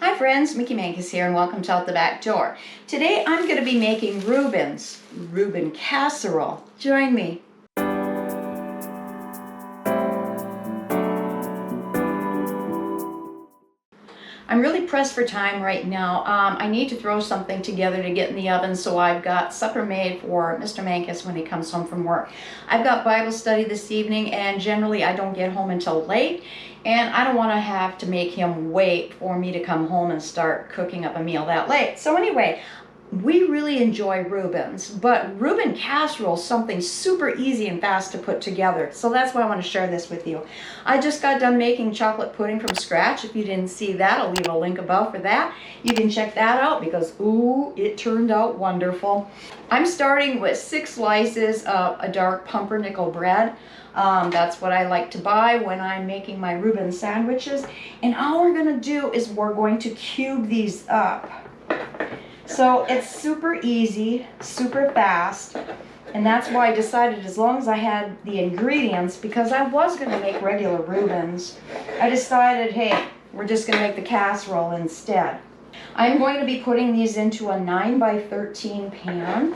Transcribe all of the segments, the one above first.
Hi friends, Mickey Mancus here and welcome to Out the Back Door. Today I'm going to be making Reubens, Reuben Casserole. Join me. I'm really pressed for time right now. I need to throw something together to get in the oven, so I've got supper made for Mr. Mancus when he comes home from work. I've got Bible study this evening, and generally I don't get home until late, and I don't want to have to make him wait for me to come home and start cooking up a meal that late. So anyway, we really enjoy Reubens, but Reuben Casserole is something super easy and fast to put together. So that's why I want to share this with you. I just got done making chocolate pudding from scratch. If you didn't see that, I'll leave a link above for that. You can check that out because, ooh, it turned out wonderful. I'm starting with 6 slices of a dark pumpernickel bread. That's what I like to buy when I'm making my Reuben sandwiches. And all we're going to do is we're going to cube these up. So it's super easy, super fast, and that's why I decided as long as I had the ingredients, because I was going to make regular Reubens, I decided, hey, we're just going to make the casserole instead. I'm going to be putting these into a 9x13 pan.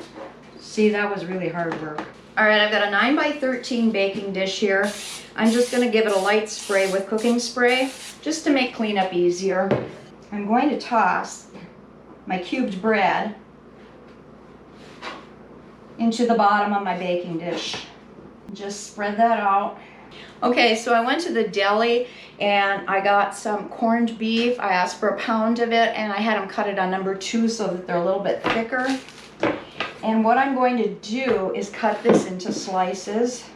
See, that was really hard work. All right, I've got a 9x13 baking dish here. I'm just going to give it a light spray with cooking spray, just to make cleanup easier. I'm going to toss my cubed bread into the bottom of my baking dish. Just spread that out. Okay, so I went to the deli and I got some corned beef. I asked for a pound of it and I had them cut it on number 2 so that they're a little bit thicker. And what I'm going to do is cut this into slices.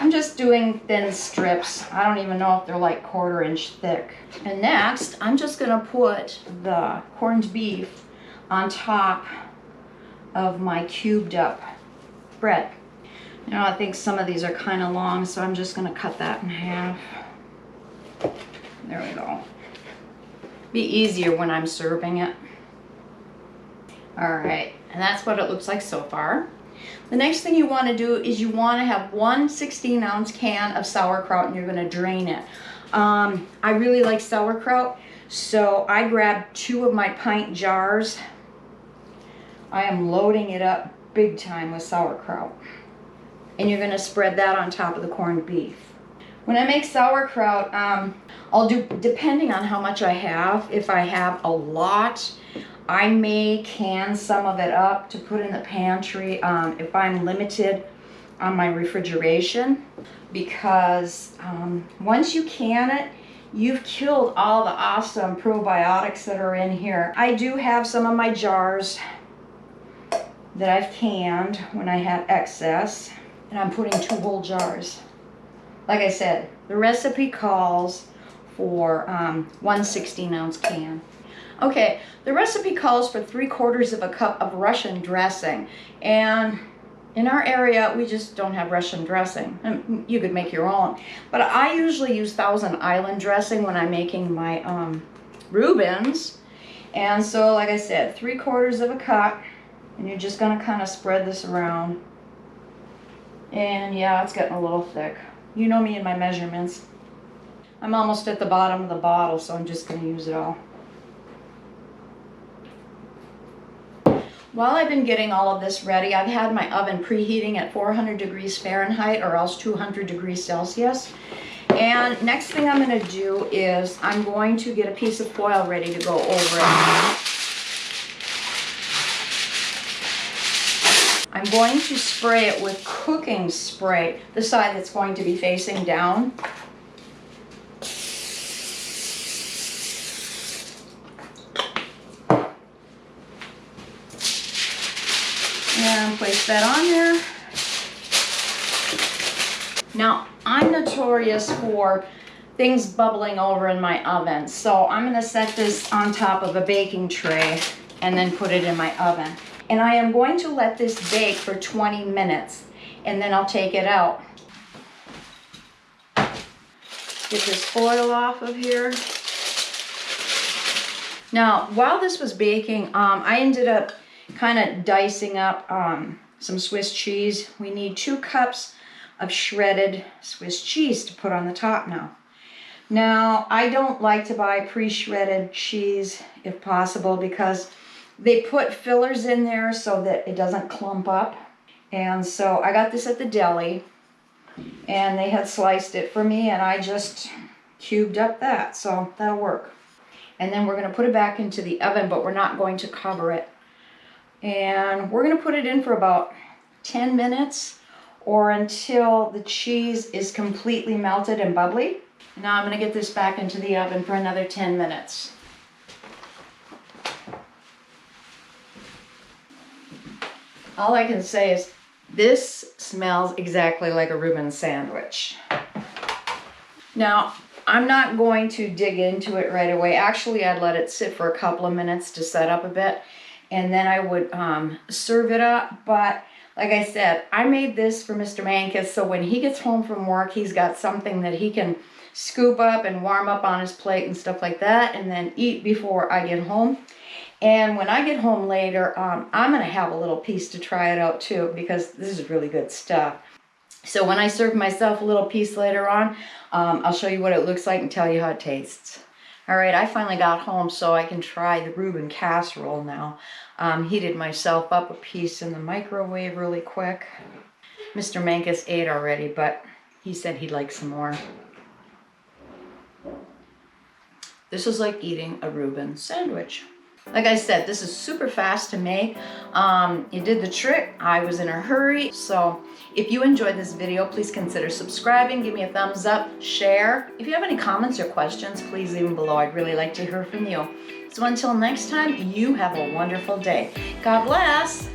I'm just doing thin strips. I don't even know if they're like 1/4 inch thick. And next, I'm just gonna put the corned beef on top of my cubed up bread. Now I think some of these are kind of long, so I'm just gonna cut that in half. There we go. Be easier when I'm serving it. All right, and that's what it looks like so far. The next thing you want to do is you want to have 1 16-ounce can of sauerkraut and you're going to drain it. I really like sauerkraut, so I grabbed 2 of my pint jars. I am loading it up big time with sauerkraut. And you're going to spread that on top of the corned beef. When I make sauerkraut, I'll do, depending on how much I have, if I have a lot, I may can some of it up to put in the pantry if I'm limited on my refrigeration, because once you can it, you've killed all the awesome probiotics that are in here. I do have some of my jars that I've canned when I had excess, and I'm putting 2 whole jars. Like I said, the recipe calls for 1 16-ounce can. Okay, the recipe calls for 3/4 cup of Russian dressing, and in our area we just don't have Russian dressing. You could make your own, but I usually use Thousand Island dressing when I'm making my Reubens. And so, like I said, 3/4 cup, and you're just going to kind of spread this around. And yeah, it's getting a little thick. You know me and my measurements. I'm almost at the bottom of the bottle, so I'm just going to use it all. While I've been getting all of this ready, I've had my oven preheating at 400 degrees Fahrenheit or else 200 degrees Celsius. And next thing I'm going to do is I'm going to get a piece of foil ready to go over it. I'm going to spray it with cooking spray, the side that's going to be facing down. And place that on there. Now, I'm notorious for things bubbling over in my oven, so I'm going to set this on top of a baking tray and then put it in my oven. And I am going to let this bake for 20 minutes, and then I'll take it out. Get this foil off of here. Now, while this was baking, I ended up kind of dicing up some Swiss cheese. We need 2 cups of shredded Swiss cheese to put on the top now. Now, I don't like to buy pre-shredded cheese if possible because they put fillers in there so that it doesn't clump up. And so I got this at the deli and they had sliced it for me and I just cubed up that, so that'll work. And then we're going to put it back into the oven, but we're not going to cover it. And we're going to put it in for about 10 minutes or until the cheese is completely melted and bubbly. Now I'm going to get this back into the oven for another 10 minutes. All I can say is this smells exactly like a Reuben sandwich. Now, I'm not going to dig into it right away. Actually, I'd let it sit for a couple of minutes to set up a bit, and then I would serve it up. But like I said, I made this for Mr. Mankus, so when he gets home from work, he's got something that he can scoop up and warm up on his plate and stuff like that, and then eat before I get home. And when I get home later, I'm going to have a little piece to try it out too, because this is really good stuff. So when I serve myself a little piece later on, I'll show you what it looks like and tell you how it tastes. All right, I finally got home so I can try the Reuben casserole now. Heated myself up a piece in the microwave really quick. Mr. Mankus ate already, but he said he'd like some more. This is like eating a Reuben sandwich. Like I said, this is super fast to make. It did the trick. I was in a hurry. So if you enjoyed this video, please consider subscribing. Give me a thumbs up, share. If you have any comments or questions, please leave them below. I'd really like to hear from you. So until next time, you have a wonderful day. God bless.